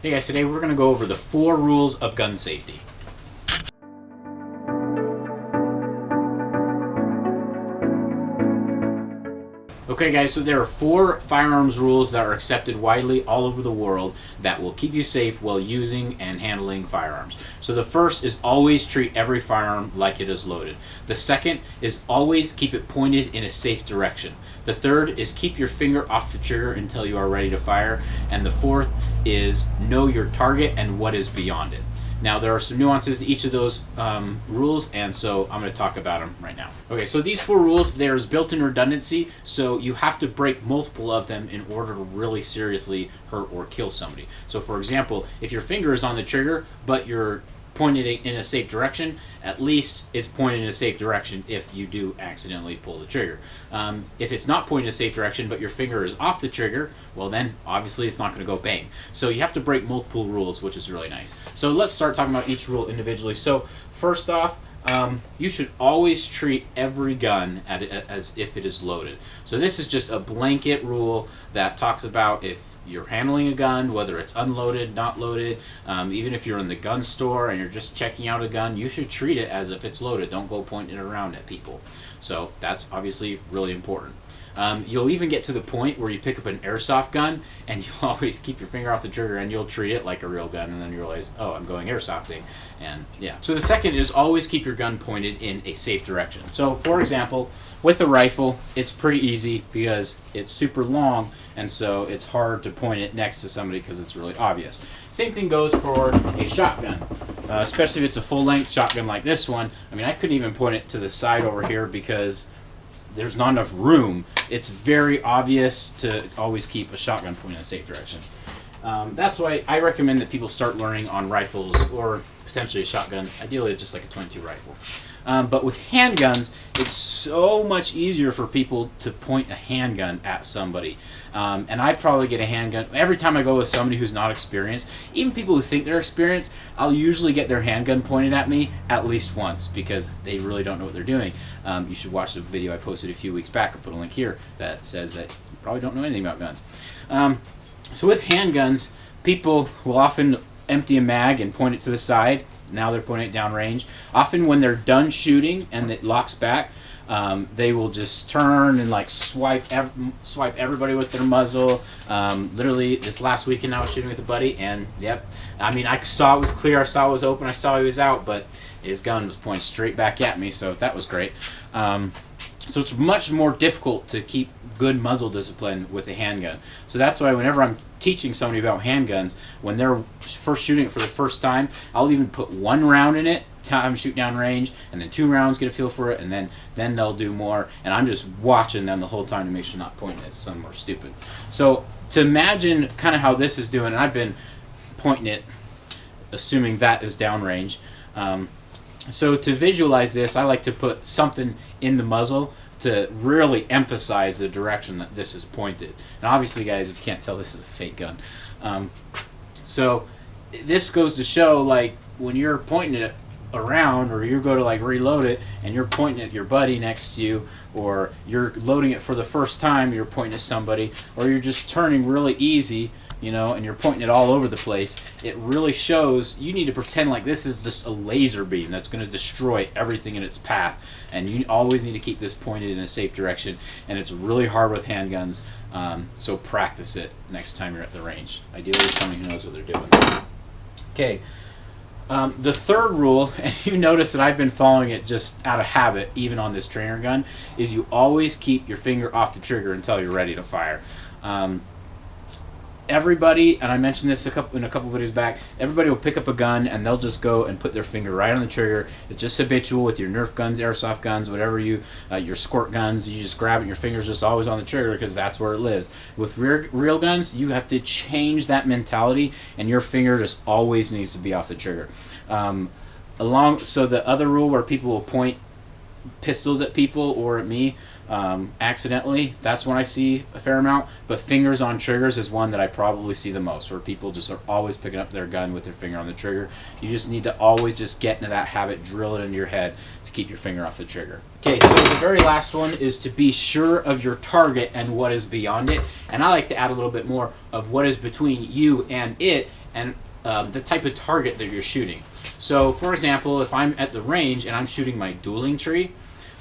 Hey guys, today we're going to go over the 4 rules of gun safety. Okay guys, so there are 4 firearms rules that are accepted widely all over the world that will keep you safe while using and handling firearms. So the first is always treat every firearm like it is loaded. The second is always keep it pointed in a safe direction. The third is keep your finger off the trigger until you are ready to fire. And the fourth is know your target and what is beyond it. Now there are some nuances to each of those rules, and so I'm going to talk about them right now. Okay, so these 4 rules, there's built-in redundancy, so you have to break multiple of them in order to really seriously hurt or kill somebody. So for example, if your finger is on the trigger, but you're pointed in a safe direction, at least it's pointed in a safe direction if you do accidentally pull the trigger. If it's not pointed in a safe direction but your finger is off the trigger, well then obviously it's not going to go bang. So you have to break multiple rules, which is really nice. So let's start talking about each rule individually. So first off, you should always treat every gun as if it is loaded. So this is just a blanket rule that talks about if you're handling a gun, whether it's unloaded, not loaded, even if you're in the gun store and you're just checking out a gun, you should treat it as if it's loaded. Don't go pointing it around at people. So that's obviously really important. You'll even get to the point where you pick up an airsoft gun and you'll always keep your finger off the trigger and you'll treat it like a real gun, and then you realize, oh, I'm going airsofting. And yeah. So the second is always keep your gun pointed in a safe direction. So for example, with a rifle, it's pretty easy because it's super long, and so it's hard to point it next to somebody because it's really obvious. Same thing goes for a shotgun, especially if it's a full-length shotgun like this one. I mean, I couldn't even point it to the side over here because there's not enough room. It's very obvious to always keep a shotgun pointed in a safe direction. That's why I recommend that people start learning on rifles or potentially a shotgun, ideally just like a .22 rifle. But with handguns, it's so much easier for people to point a handgun at somebody. And I probably get a handgun every time I go with somebody who's not experienced. Even people who think they're experienced, I'll usually get their handgun pointed at me at least once because they really don't know what they're doing. You should watch the video I posted a few weeks back. I'll put a link here that says that you probably don't know anything about guns. So with handguns, people will often empty a mag and point it to the side. Now they're pointing it downrange. Often when they're done shooting and it locks back, they will just turn and like swipe everybody with their muzzle. Literally this last weekend I was shooting with a buddy, and yep, I mean, I saw it was clear, I saw it was open, I saw he was out, but his gun was pointed straight back at me, so that was great. So it's much more difficult to keep good muzzle discipline with a handgun. So that's why whenever I'm teaching somebody about handguns, when they're first shooting it for the first time, I'll even put 1 round in it, have them shoot down range, and then 2 rounds, get a feel for it, and then they'll do more. And I'm just watching them the whole time to make sure they're not pointing at somewhere stupid. So to imagine kind of how this is doing, and I've been pointing it, assuming that is downrange. So to visualize this, I like to put something in the muzzle to really emphasize the direction that this is pointed. And obviously, guys, if you can't tell, this is a fake gun. So this goes to show, like, when you're pointing it around, or you go to like reload it and you're pointing at your buddy next to you, or you're loading it for the first time, you're pointing at somebody, or you're just turning really easy, you know, and you're pointing it all over the place, it really shows you need to pretend like this is just a laser beam that's going to destroy everything in its path. And you always need to keep this pointed in a safe direction, and it's really hard with handguns, so practice it next time you're at the range. Ideally somebody who knows what they're doing. Okay, the third rule, and you notice that I've been following it just out of habit even on this trainer gun, is you always keep your finger off the trigger until you're ready to fire. Everybody, and I mentioned this in a couple videos back, everybody will pick up a gun and they'll just go and put their finger right on the trigger. It's just habitual with your Nerf guns, airsoft guns, whatever your squirt guns. You just grab it, your finger's just always on the trigger because that's where it lives. With real guns, you have to change that mentality, and your finger just always needs to be off the trigger. So the other rule where people will point pistols at people or at me accidentally, that's when I see a fair amount. But fingers on triggers is one that I probably see the most, where people just are always picking up their gun with their finger on the trigger. You just need to always just get into that habit, drill it into your head to keep your finger off the trigger. Okay, so the very last one is to be sure of your target and what is beyond it. And I like to add a little bit more of what is between you and it, and the type of target that you're shooting. So, for example, if I'm at the range and I'm shooting my dueling tree,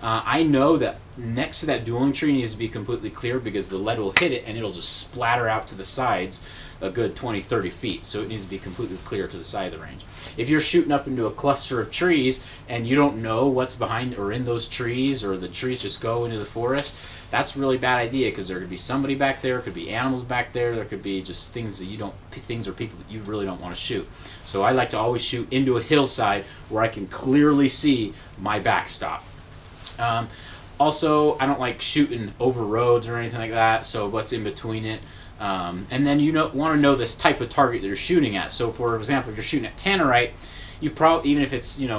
I know that next to that dueling tree needs to be completely clear because the lead will hit it and it'll just splatter out to the sides a good 20-30 feet. So it needs to be completely clear to the side of the range. If you're shooting up into a cluster of trees and you don't know what's behind or in those trees, or the trees just go into the forest, that's a really bad idea because there could be somebody back there, could be animals back there, there could be just things or people that you really don't want to shoot. So I like to always shoot into a hillside where I can clearly see my backstop. Also, I don't like shooting over roads or anything like that, so what's in between it. And then you want to know this type of target that you're shooting at. So, for example, if you're shooting at tannerite, you probably, even if it's, it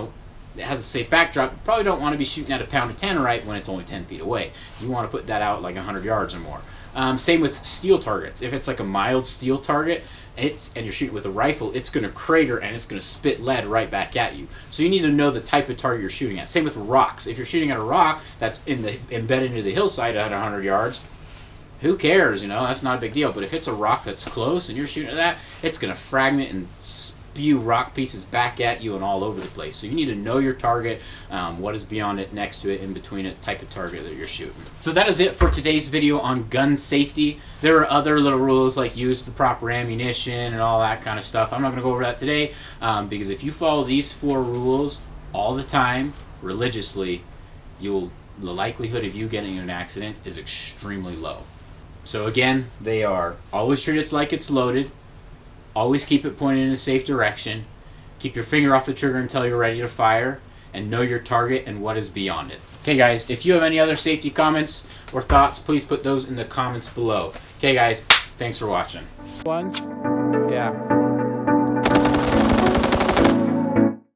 has a safe backdrop, you probably don't want to be shooting at a pound of tannerite when it's only 10 feet away. You want to put that out like 100 yards or more. Same with steel targets. If it's like a mild steel target, and you're shooting with a rifle, it's going to crater and it's going to spit lead right back at you. So you need to know the type of target you're shooting at. Same with rocks. If you're shooting at a rock that's embedded into the hillside at 100 yards, who cares? That's not a big deal. But if it's a rock that's close and you're shooting at that, it's going to fragment and spew rock pieces back at you and all over the place. So you need to know your target, what is beyond it, next to it, in between it, type of target that you're shooting. So that is it for today's video on gun safety. There are other little rules like use the proper ammunition and all that kind of stuff. I'm not going to go over that today because if you follow these 4 rules all the time, religiously, the likelihood of you getting in an accident is extremely low. So again, they are: always treat it like it's loaded, always keep it pointed in a safe direction, keep your finger off the trigger until you're ready to fire, and know your target and what is beyond it. Okay guys, if you have any other safety comments or thoughts, please put those in the comments below. Okay guys, thanks for watching.